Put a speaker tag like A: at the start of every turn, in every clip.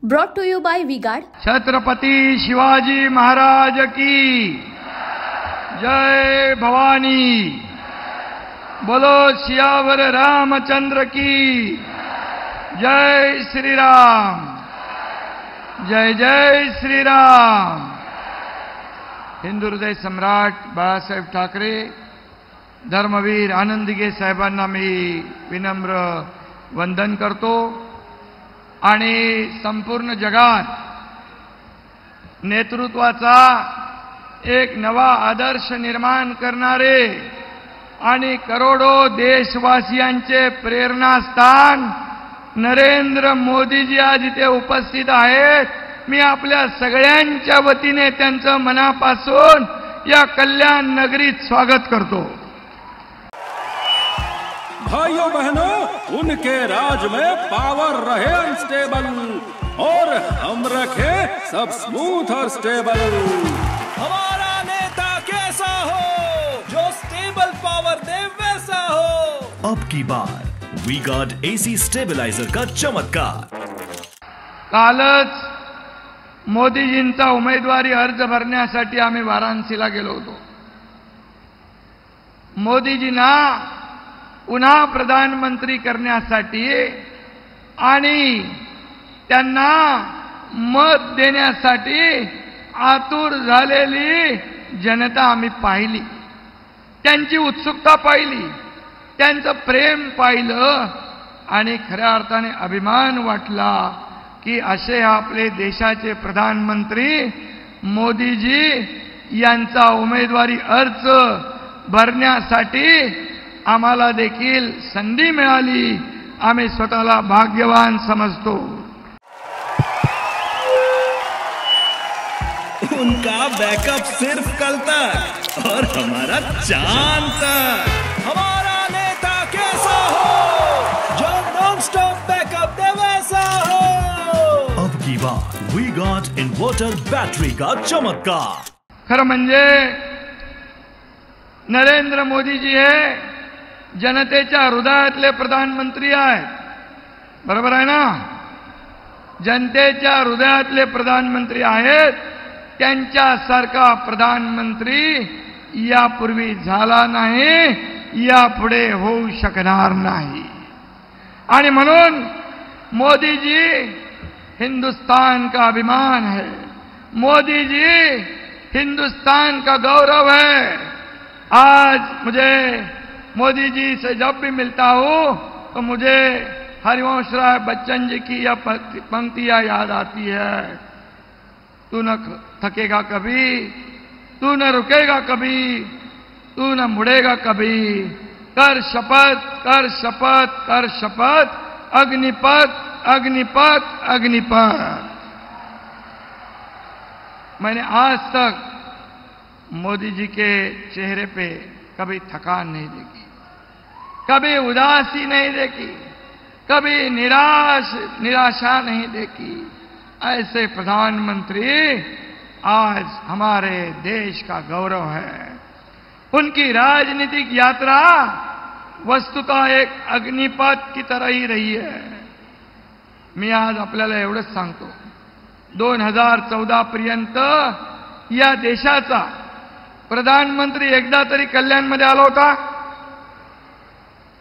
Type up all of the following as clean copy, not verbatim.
A: Brought to you by V-Guard.
B: Chhatrapati Shivaji Maharaj की जय भवानी। बोलो सियावर रामचंद्र की जय श्री राम। जय जय श्री राम। हिंदू हृदय सम्राट बाळासाहेब ठाकरे, धर्मवीर आनंदगे साहेबांना मी विनम्र वंदन करतो आणि संपूर्ण जगात नेतृत्वाचा एक नवा आदर्श निर्माण करणारे आणि करोडो देशवासियांचे प्रेरणास्थान नरेंद्र मोदीजी आज इथे उपस्थित आहेत। मी आपल्या सगळ्यांच्या वतीने त्यांचं मनापासून या कल्याण नगरीत स्वागत करतो।
C: भाइयों बहनों, उनके राज में पावर रहे अनस्टेबल और हम रखे सब स्मूथ और स्टेबल।
D: हमारा नेता कैसा हो जो स्टेबल पावर दे वैसा हो।
E: अब की बार V-Guard AC स्टेबलाइजर का चमत्कार।
B: कालच मोदीजींचा उमेदवारी अर्ज भरण्यासाठी आम्ही वाराणसीला गेलो होतो। मोदीजींना पुन्हा प्रधानमंत्री करण्यासाठी आणि त्यांना मत देण्यासाठी आतुर झालेली जनता आम्ही पाहिली, त्यांची उत्सुकता पाहिली, त्यांचं प्रेम पाहिलं आणि खऱ्या अर्थाने अभिमान वाटला की असे आपले देशाचे प्रधानमंत्री मोदीजी यांचा उमेदवारी अर्ज भरण्यासाठी आम्हाला देखील संधी मिळाली। आम्ही स्वतःला भाग्यवान समजतो।
E: उनका बैकअप सिर्फ कल तक और हमारा चांद तक।
D: हमारा नेता कैसा हो जो नॉन स्टॉप बैकअप दे वैसा हो।
E: अब की बार V-Guard इन्वर्टर बैटरी का चमत्कार।
B: खरं म्हणजे नरेंद्र मोदीजी हे जनतेच्या हृदयातले प्रधानमंत्री आहेत, बरोबर आहे ना? जनतेच्या हृदयातले प्रधानमंत्री आहेत। त्यांच्यासारखा प्रधानमंत्री यापूर्वी झाला नाही, यापुढे होऊ शकणार नाही। आणि म्हणून मोदी जी हिंदुस्तान का अभिमान है, मोदी जी हिंदुस्तान का गौरव है। आज मुझे मोदी जी से जब भी मिलता हूं तो मुझे हरिवंश राय बच्चन जी की यह पंक्तियां याद आती है। तू न थकेगा कभी, तू न रुकेगा कभी, तू न मुड़ेगा कभी। कर शपथ, कर शपथ, कर शपथ, अग्निपथ, अग्निपथ, अग्निपथ। मैंने आज तक मोदी जी के चेहरे पे कभी थकान नहीं देखी, कभी उदासी नहीं देखी, कभी निराशा नहीं देखी। ऐसे प्रधानमंत्री आज हमारे देश का गौरव है। उनकी राजनीतिक यात्रा वस्तुतः एक अग्निपथ की तरह ही रही है। मी आज आपल्याला एवढंच सांगतो, 2014 पर्यंत या देशाचा प्रधानमंत्री एकदा तरी कल्याणमध्ये आला होता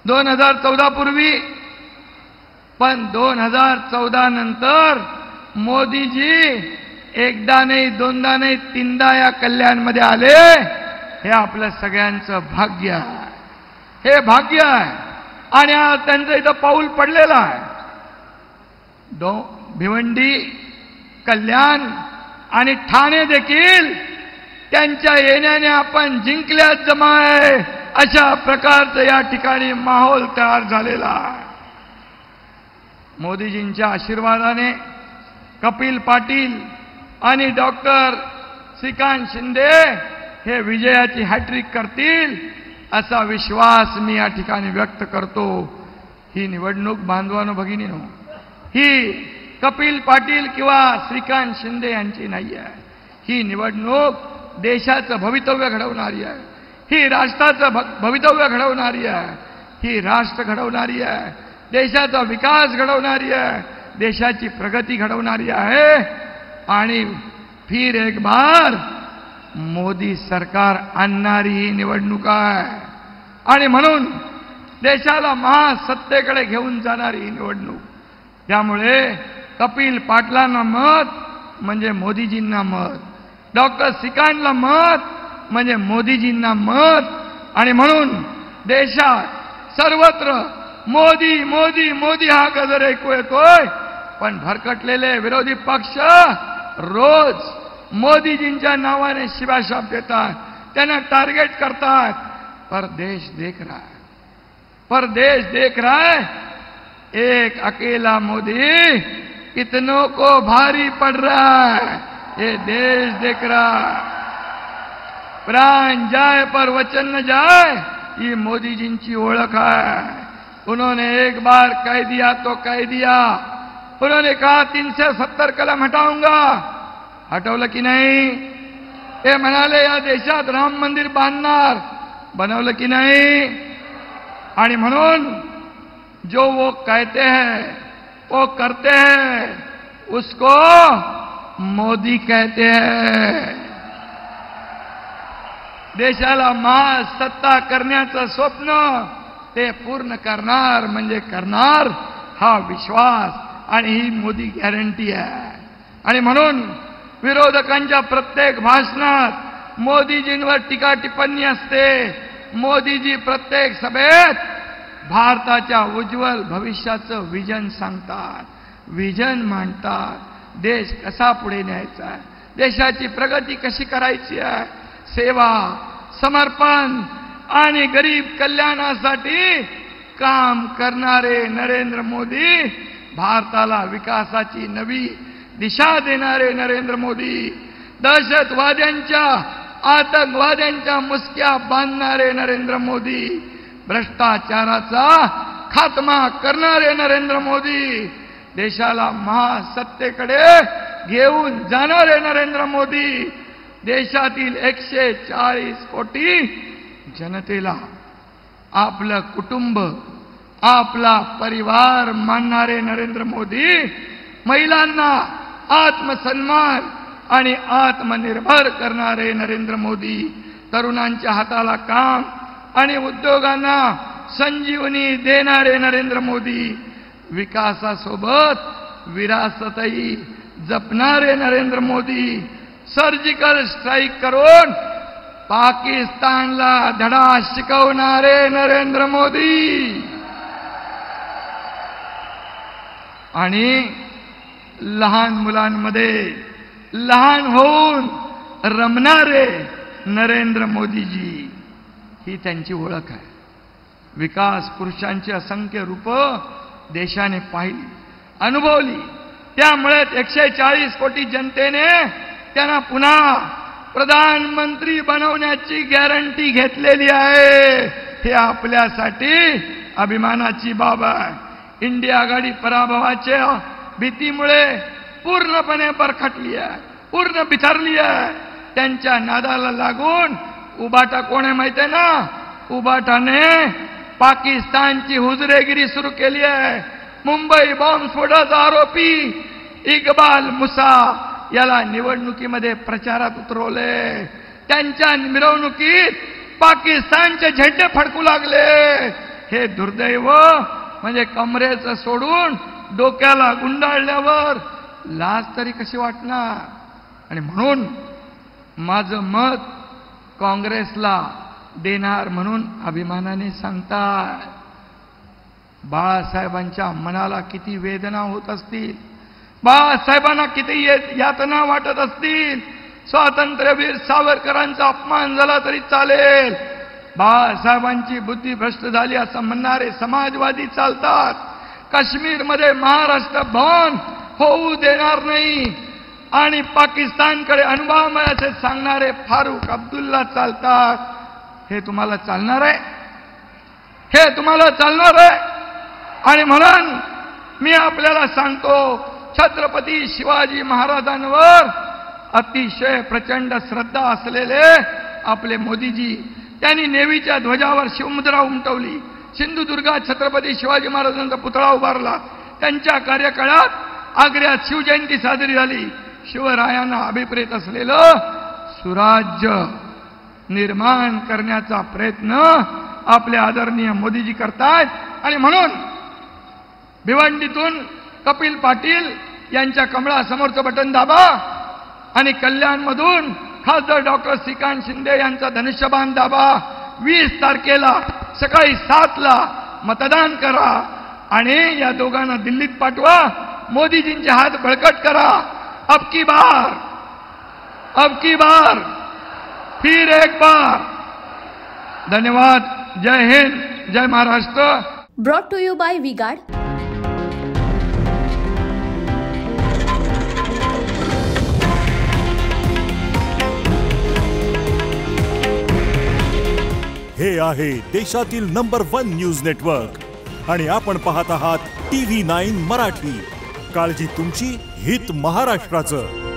B: 2014 पूर्वी, पण 2014 नंतर मोदीजी एकदा नाही, दोनदा नाही, तीनदा या कल्याणमध्ये आले। हे आपल्या सगळ्यांचं भाग्य आहे, हे भाग्य आहे। आणि आज त्यांचं इथं पाऊल पडलेलं आहे। भिवंडी, कल्याण आणि ठाणे देखील त्यांच्या येण्याने आपण जिंकल्यात जमा आहे, अशा प्रकारचं या ठिकाणी माहोल तयार झालेला आहे। मोदीजींच्या आशीर्वादाने कपिल पाटील आणि डॉक्टर श्रीकांत शिंदे हे विजयाची हॅट्रिक करतील असा विश्वास मी या ठिकाणी व्यक्त करतो। ही निवडणूक बांधवानो भगिनीनो, ही कपिल पाटील किंवा श्रीकांत शिंदे यांची नाही आहे। ही निवडणूक देशाचं भवितव्य घडवणारी आहे, ही राष्ट्राचं भवितव्य घडवणारी आहे, ही राष्ट्र घडवणारी आहे, देशाचा विकास घडवणारी आहे, देशाची प्रगती घडवणारी आहे आणि फिर एक बार मोदी सरकार आणणारी ही निवडणूक आहे आणि म्हणून देशाला महासत्तेकडे घेऊन जाणारी ही निवडणूक. त्यामुळे कपिल पाटलांना मत म्हणजे मोदीजींना मत, डॉक्टर सिकांडला मत म्हणजे मोदीजींना मत. आणि म्हणून देशात सर्वत्र मोदी मोदी मोदी हा गजर ऐकू येतोय, पण भरकटलेले विरोधी पक्ष रोज मोदीजींच्या नावाने शिवाशाप देतात, त्यांना टार्गेट करतात. पर देश देख रहा है, पर देश देख रहा है, एक अकेला मोदी कितनों को भारी पड़ रहा है, ये देश देख रहा है. प्राण जाए पर वचन न जाए, ये मोदीजींची ओळख है. उन्होंने एक बार कह दिया तो कह दिया. उन्होंने कहा 370 कलम हटाऊंगा, हटवलं की नाही? ते म्हणाले या देशात राम मंदिर बांधणार, बनवलं की नाही? आणि म्हणून जो वो कहते हैं वो करते हैं, उसको मोदी कहते हैं. देशाला महासत्ता करण्याचं स्वप्न ते पूर्ण करणार म्हणजे करणार, हा विश्वास आणि ही मोदी गॅरंटी आहे. आणि म्हणून विरोधकांच्या प्रत्येक भाषणात मोदीजींवर टीका टिप्पणी असते. मोदीजी प्रत्येक सभेत भारताच्या उज्ज्वल भविष्याचं विजन सांगतात, विजन मांडतात. देश कसा पुढे न्यायचा आहे, देशाची प्रगती कशी करायची आहे, सेवा, समर्पण आणि गरीब कल्याणासाठी काम करणारे नरेंद्र मोदी, भारताला विकासाची नवी दिशा देणारे नरेंद्र मोदी, दहशतवाद्यांच्या आतंकवाद्यांच्या मुसक्या बांधणारे नरेंद्र मोदी, भ्रष्टाचाराचा खात्मा करणारे नरेंद्र मोदी, देशाला महासत्तेकडे घेऊन जाणारे नरेंद्र मोदी, देशातील 140 कोटी जनतेला आपलं कुटुंब, आपला परिवार मानणारे नरेंद्र मोदी, महिलांना आत्मसन्मान आणि आत्मनिर्भर करणारे नरेंद्र मोदी, तरुणांच्या हाताला काम आणि उद्योगांना संजीवनी देणारे नरेंद्र मोदी, विकासासोबत विरासतही जपणारे नरेंद्र मोदी, सर्जिकल स्ट्राईक करून पाकिस्तानला धडा शिकवणारे नरेंद्र मोदी आणि लहान मुलांमध्ये लहान होऊन रमणारे नरेंद्र मोदीजी, ही त्यांची ओळख आहे. विकास पुरुषांची असंख्य रूप देशाने पाहिली, अनुभवली. त्यामुळे 140 कोटी जनतेने त्यांना पुन्हा प्रधानमंत्री बनवण्याची गॅरंटी घेतलेली आहे. हे आपल्यासाठी अभिमानाची बाब आहे. इंडिया आघाडी पराभवाच्या भीतीमुळे पूर्णपणे बरखटली आहे, पूर्ण बिथरली आहे. त्यांच्या नादाला लागून उबाटा कोण आहे माहिती आहे ना? उबाटाने पाकिस्तानची हुजरेगिरी सुरू केली आहे. मुंबई बॉम्बस्फोटाचा आरोपी इक्बाल मुसा याला निवडणुकीमध्ये प्रचारात उतरवले. त्यांच्या मिरवणुकीत पाकिस्तानचे झेंडे फडकू लागले. हे दुर्दैव म्हणजे कमरेचं सोडून डोक्याला गुंडाळल्यावर लाज तरी कशी वाटणार? आणि म्हणून माझं मत काँग्रेसला देणार म्हणून अभिमानाने सांगतात. बाळासाहेबांच्या मनाला किती वेदना होत असतील, बाळासाहेबांना किती यातना वाटत असतील. स्वातंत्र्यवीर सावरकरांचा अपमान झाला तरी चालेल, बाळासाहेबांची बुद्धी भ्रष्ट झाली असं म्हणणारे समाजवादी चालतात. काश्मीरमध्ये महाराष्ट्र भवन होऊ देणार नाही आणि पाकिस्तानकडे अनुभव असे सांगणारे फारुख अब्दुल्ला चालतात. हे तुम्हाला चालणार आहे? हे तुम्हाला चालणार आहे? आणि म्हणून मी आपल्याला सांगतो, छत्रपती शिवाजी महाराजांवर अतिशय प्रचंड श्रद्धा असलेले आपले मोदीजी, त्यांनी नेव्हीच्या ध्वजावर शिवमुद्रा उमटवली. सिंधुदुर्गात छत्रपती शिवाजी महाराजांचा पुतळा उभारला. त्यांच्या कार्यकाळात आग्र्यात शिवजयंती साजरी झाली. शिवरायांना अभिप्रेत असलेलं सुराज्य निर्माण करण्याचा प्रयत्न आपले आदरणीय मोदीजी करतायत. आणि म्हणून भिवंडीतून कपिल पाटील यांच्या कमळासमोरचं बटन दाबा आणि कल्याणमधून खासदार डॉक्टर श्रीकांत शिंदे यांचा धनुष्यबाण दाबा. 20 तारखेला सकाळी 7ला मतदान करा आणि या दोघांना दिल्लीत पाठवा. मोदीजींचे हात बळकट करा. अब की बार फिर एक बार. धन्यवाद. जय हिंद, जय Maharashtra.
A: Brought to you by V-Guard.
F: हे आहे देशातील नंबर 1 न्यूज नेटवर्क आणि आपण पाहत आहात TV9 मराठी. काळजी तुमची, हित महाराष्ट्राचं.